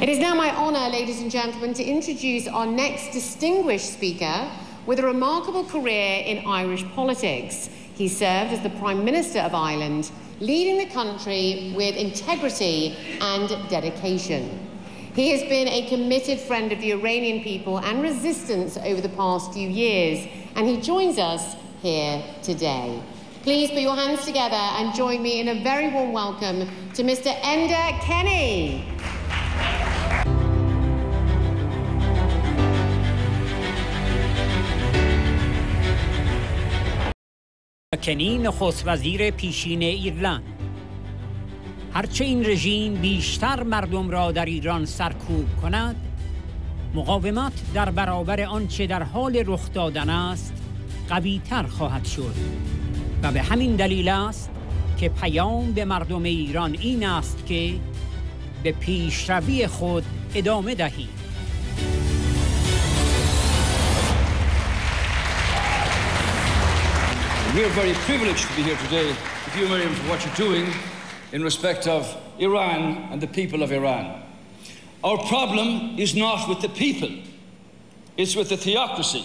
It is now my honour, ladies and gentlemen, to introduce our next distinguished speaker with a remarkable career in Irish politics. He served as the Prime Minister of Ireland, leading the country with integrity and dedication. He has been a committed friend of the Iranian people and resistance over the past few years, and he joins us here today. Please put your hands together and join me in a very warm welcome to Mr. Enda Kenny. کنی نخست وزیر پیشین ایرلند. هرچه این رژیم بیشتر مردم را در ایران سرکوب کند، مقاومت در برابر آنچه در حال رخ دادن است قوی‌تر خواهد شد و به همین دلیل است که پیام به مردم ایران این است که به پیشروی خود ادامه دهید. We are very privileged to be here today with you, Miriam, for what you're doing in respect of Iran and the people of Iran. Our problem is not with the people, it's with the theocracy.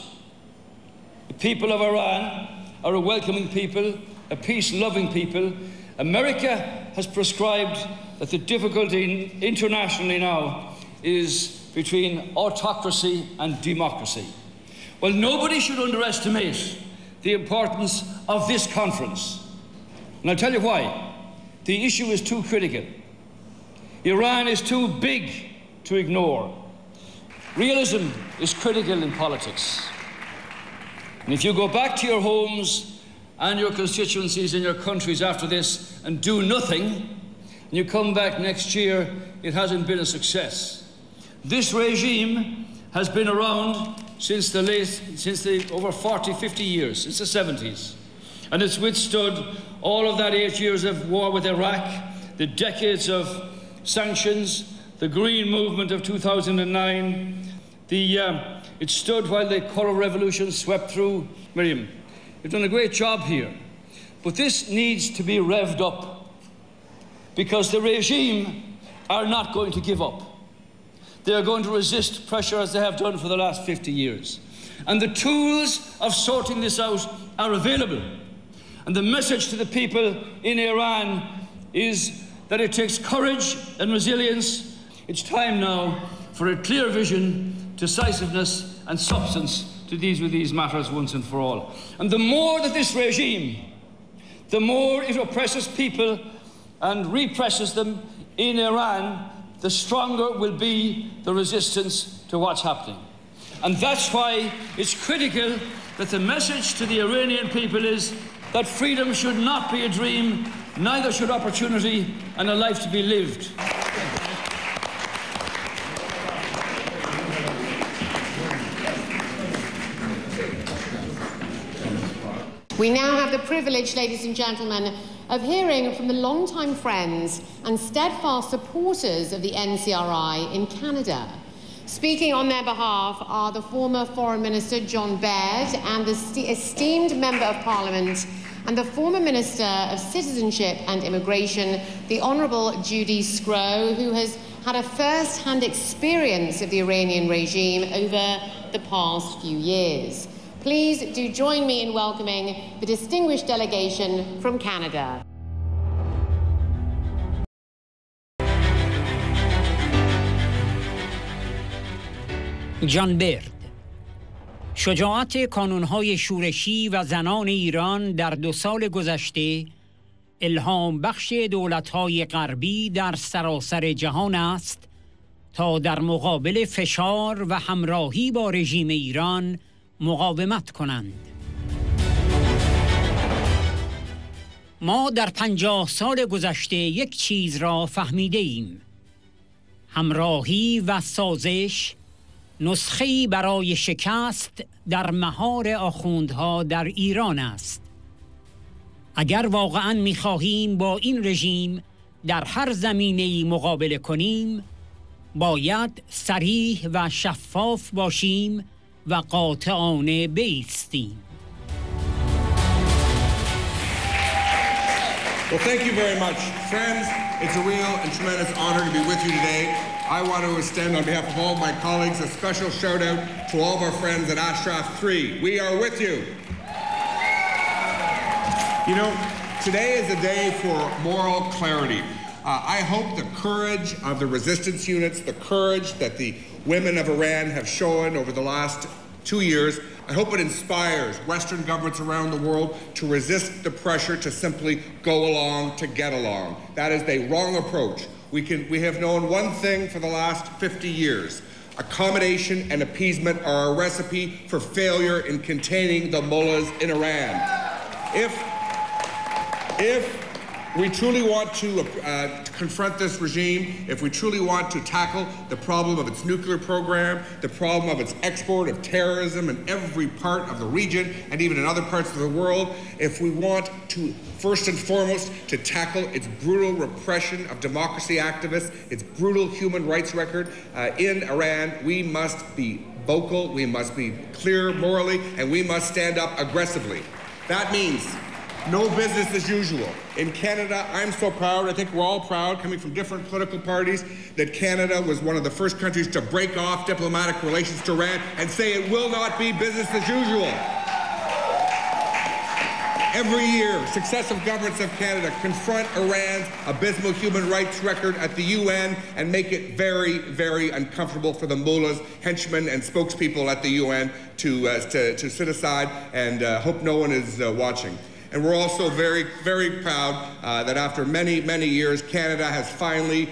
The people of Iran are a welcoming people, a peace-loving people. America has prescribed that the difficulty internationally now is between autocracy and democracy. Well, nobody should underestimate the importance of this conference. And I'll tell you why. The issue is too critical. Iran is too big to ignore. Realism is critical in politics. And if you go back to your homes and your constituencies and your countries after this and do nothing, and you come back next year, it hasn't been a success. This regime has been around since the over 40, 50 years, since the 70s. And it's withstood all of that 8 years of war with Iraq, the decades of sanctions, the Green Movement of 2009. It stood while the Colour Revolution swept through. Miriam, you've done a great job here. But this needs to be revved up because the regime are not going to give up. They are going to resist pressure as they have done for the last 50 years. And the tools of sorting this out are available. And the message to the people in Iran is that it takes courage and resilience. It's time now for a clear vision, decisiveness and substance to deal with these matters once and for all. And the more that this regime, the more it oppresses people and represses them in Iran, the stronger will be the resistance to what's happening. And that's why it's critical that the message to the Iranian people is that freedom should not be a dream, neither should opportunity and a life to be lived. We now have the privilege, ladies and gentlemen, of hearing from the longtime friends and steadfast supporters of the NCRI in Canada. Speaking on their behalf are the former Foreign Minister John Baird and the esteemed Member of Parliament and the former Minister of Citizenship and Immigration, the Honourable Judy Scrow, who has had a first-hand experience of the Iranian regime over the past few years. Please do join me in welcoming the distinguished delegation from Canada. جان برد. شجاعت کانون‌های شورشی و زنان ایران در 2 سال گذشته الهام بخش دولت‌های غربی در سراسر جهان است تا در مقابل فشار و همراهی با رژیم ایران مقاومت کنند. ما در 50 سال گذشته یک چیز را فهمیده ایم. همراهی و سازش نسخه‌ای برای شکست در مهار آخوندها در ایران است. اگر واقعاً می‌خواهیم با این رژیم در هر زمینه‌ای مقابله کنیم، باید صریح و شفاف باشیم و قاطعانه بایستیم. Well, thank you very much, friends. It's a real and tremendous honor to be with you today. I want to extend on behalf of all my colleagues a special shout out to all of our friends at Ashraf 3. We are with you. You know, today is a day for moral clarity. I hope the courage of the resistance units, the courage that the women of Iran have shown over the last 2 years, I hope it inspires Western governments around the world to resist the pressure to simply go along to get along. That is the wrong approach. We have known one thing for the last 50 years. Accommodation and appeasement are a recipe for failure in containing the mullahs in Iran. If we truly want to confront this regime, if we truly want to tackle the problem of its nuclear program, the problem of its export of terrorism in every part of the region and even in other parts of the world, if we want to, first and foremost, to tackle its brutal repression of democracy activists, its brutal human rights record in Iran, we must be vocal, we must be clear morally, and we must stand up aggressively. That means no business as usual. In Canada, I'm so proud, I think we're all proud, coming from different political parties, that Canada was one of the first countries to break off diplomatic relations to Iran and say it will not be business as usual. Every year, successive governments of Canada confront Iran's abysmal human rights record at the UN and make it very, very uncomfortable for the mullahs, henchmen, and spokespeople at the UN to sit aside and hope no one is watching. And we're also very, very proud that after many, many years, Canada has finally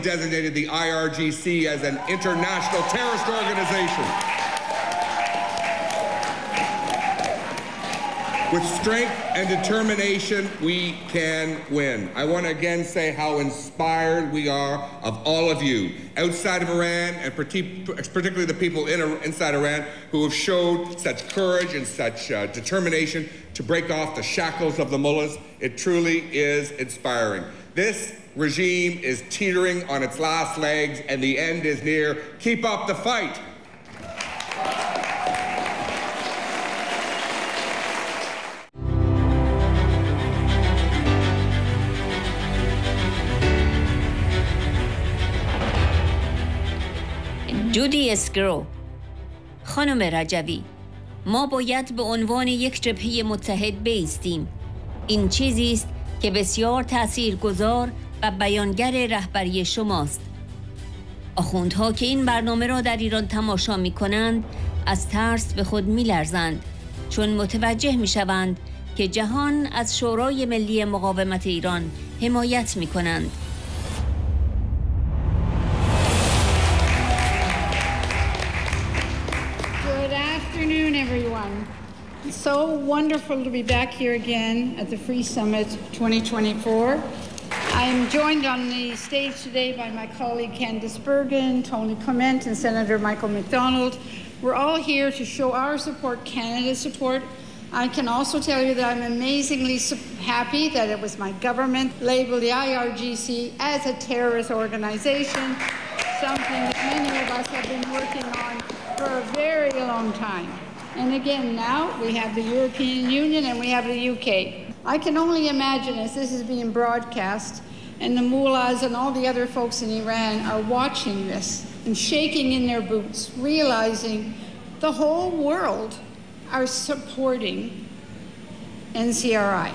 designated the IRGC as an international terrorist organization. With strength and determination, we can win. I want to again say how inspired we are of all of you outside of Iran, and particularly the people inside Iran who have showed such courage and such determination to break off the shackles of the mullahs. It truly is inspiring. This regime is teetering on its last legs and the end is near. Keep up the fight. جودی اسکرو: خانم رجوی، ما باید به عنوان یک جبهه متحد بایستیم. این چیزی است که بسیار تاثیرگذار و بیانگر رهبری شماست. آخوندها که این برنامه را در ایران تماشا می کنند از ترس به خود می لرزند، چون متوجه می شوند که جهان از شورای ملی مقاومت ایران حمایت می کنند. Good afternoon, everyone. It's so wonderful to be back here again at the Free Summit 2024. I'm joined on the stage today by my colleague Candice Bergen, Tony Clement, and Senator Michael McDonald. We're all here to show our support, Canada's support. I can also tell you that I'm amazingly happy that it was my government labeled the IRGC as a terrorist organization, something that many of us have been working on for a very long time. And again, now we have the European Union and we have the UK. I can only imagine as this is being broadcast and the mullahs and all the other folks in Iran are watching this and shaking in their boots, realizing the whole world are supporting NCRI.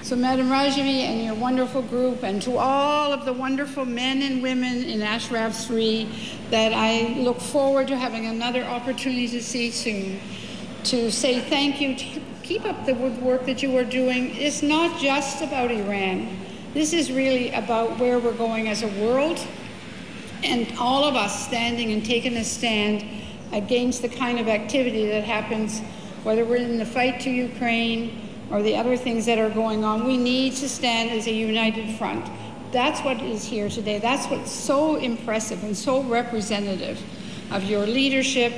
So Madam Rajavi and your wonderful group, and to all of the wonderful men and women in Ashraf 3 that I look forward to having another opportunity to see soon, to say thank you, to keep up the good work that you are doing. It's not just about Iran. This is really about where we're going as a world, and all of us standing and taking a stand against the kind of activity that happens, whether we're in the fight to Ukraine or the other things that are going on. We need to stand as a united front. That's what is here today. That's what's so impressive and so representative of your leadership,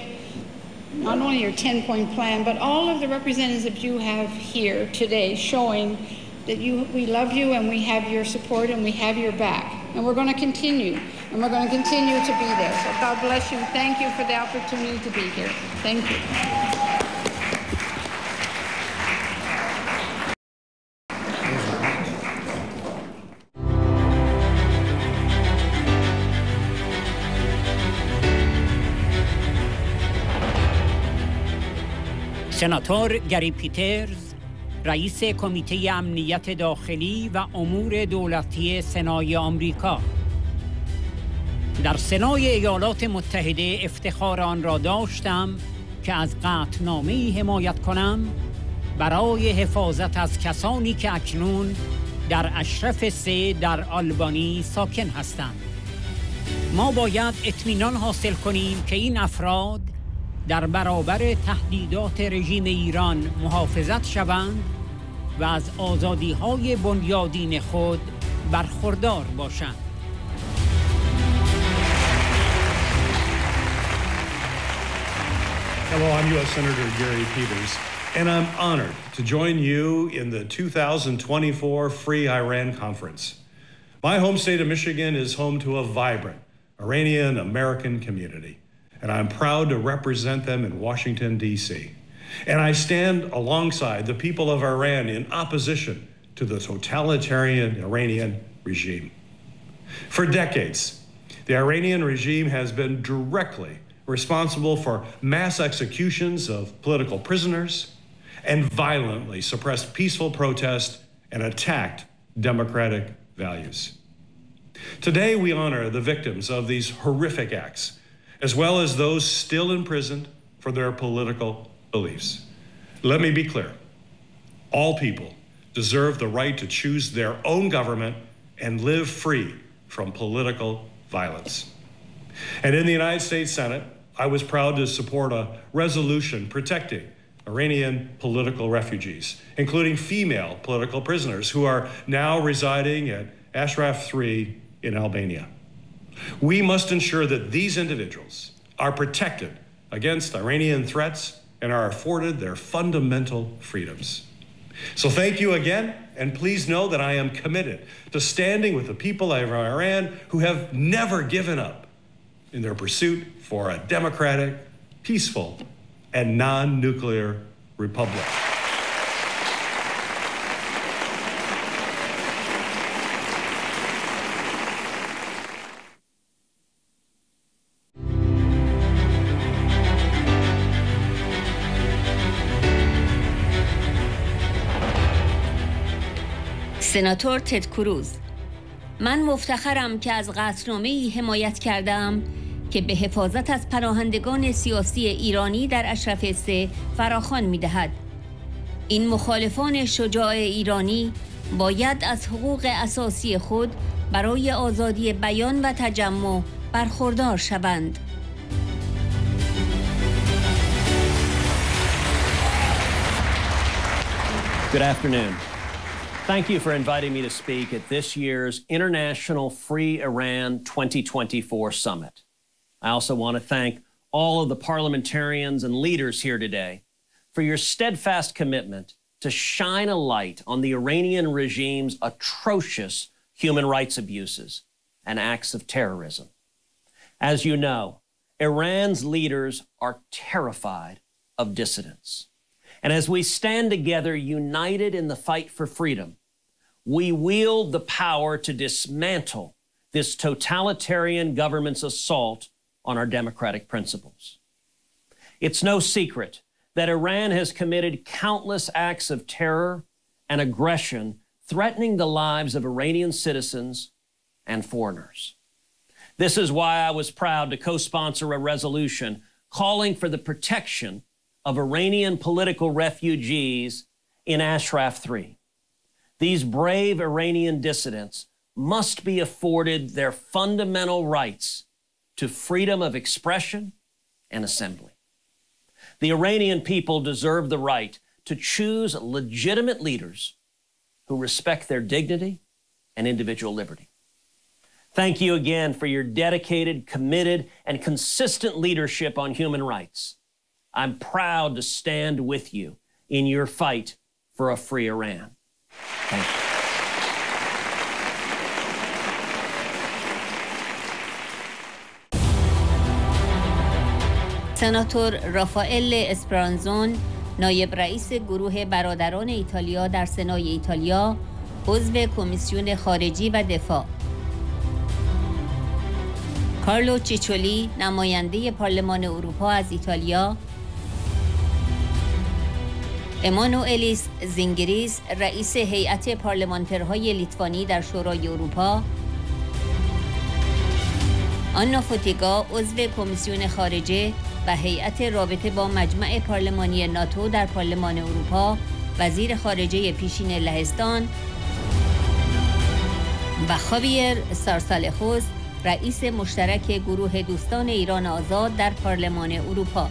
not only your 10-point plan, but all of the representatives you have here today showing that we love you and we have your support and we have your back. And we're going to continue, and we're going to continue to be there. So God bless you. Thank you for the opportunity to be here. Thank you. سناتور گری پیترز، رئیس کمیته امنیت داخلی و امور دولتی سنای آمریکا. در سنای ایالات متحده افتخار آن را داشتم که از قطعنامه‌ای حمایت کنم برای حفاظت از کسانی که اکنون در اشرف 3 در آلبانی ساکن هستند. ما باید اطمینان حاصل کنیم که این افراد در برابر تهدیدات رژیم ایران محافظت شوند و از آزادی‌های بنیادین خود برخوردار باشند. Hello, I'm U.S. Senator Gary Peters, and I'm honored to join you in the 2024 Free Iran Conference. My home state of Michigan is home to a vibrant Iranian-American community, and I'm proud to represent them in Washington, D.C. And I stand alongside the people of Iran in opposition to the totalitarian Iranian regime. For decades, the Iranian regime has been directly responsible for mass executions of political prisoners and violently suppressed peaceful protest and attacked democratic values. Today, we honor the victims of these horrific acts, as well as those still imprisoned for their political beliefs. Let me be clear. All people deserve the right to choose their own government and live free from political violence. And in the United States Senate, I was proud to support a resolution protecting Iranian political refugees, including female political prisoners who are now residing at Ashraf 3 in Albania. We must ensure that these individuals are protected against Iranian threats and are afforded their fundamental freedoms. So thank you again, and please know that I am committed to standing with the people of Iran who have never given up in their pursuit for a democratic, peaceful, and non-nuclear republic. سناتور تد کروز: من مفتخرم که از قطعنامه‌ای حمایت کردم که به حفاظت از پناهندگان سیاسی ایرانی در اشرف 3 فراخوان می‌دهد. این مخالفان شجاع ایرانی باید از حقوق اساسی خود برای آزادی بیان و تجمع برخوردار شوند. Good afternoon. Thank you for inviting me to speak at this year's International Free Iran 2024 Summit. I also want to thank all of the parliamentarians and leaders here today for your steadfast commitment to shine a light on the Iranian regime's atrocious human rights abuses and acts of terrorism. As you know, Iran's leaders are terrified of dissidents. And as we stand together united in the fight for freedom, we wield the power to dismantle this totalitarian government's assault on our democratic principles. It's no secret that Iran has committed countless acts of terror and aggression threatening the lives of Iranian citizens and foreigners. This is why I was proud to co-sponsor a resolution calling for the protection of Iranian political refugees in Ashraf 3. These brave Iranian dissidents must be afforded their fundamental rights to freedom of expression and assembly. The Iranian people deserve the right to choose legitimate leaders who respect their dignity and individual liberty. Thank you again for your dedicated, committed, and consistent leadership on human rights. I'm proud to stand with you in your fight for a free Iran. Thank you. سناتور رافائل اسپرانزون، نایب رئیس گروه برادران ایتالیا در سنای ایتالیا، عضو کمیسیون خارجی و دفاع. کارلو چیچولی، نماینده پارلمان اروپا از ایتالیا. امانوئلیس زینگریس رئیس هیئت پارلمانترهای لیتوانی در شورای اروپا، آنا فوتیگا عضو کمیسیون خارجه و هیئت رابطه با مجمع پارلمانی ناتو در پارلمان اروپا، وزیر خارجه پیشین لهستان و خاویر سارسالخوس رئیس مشترک گروه دوستان ایران آزاد در پارلمان اروپا.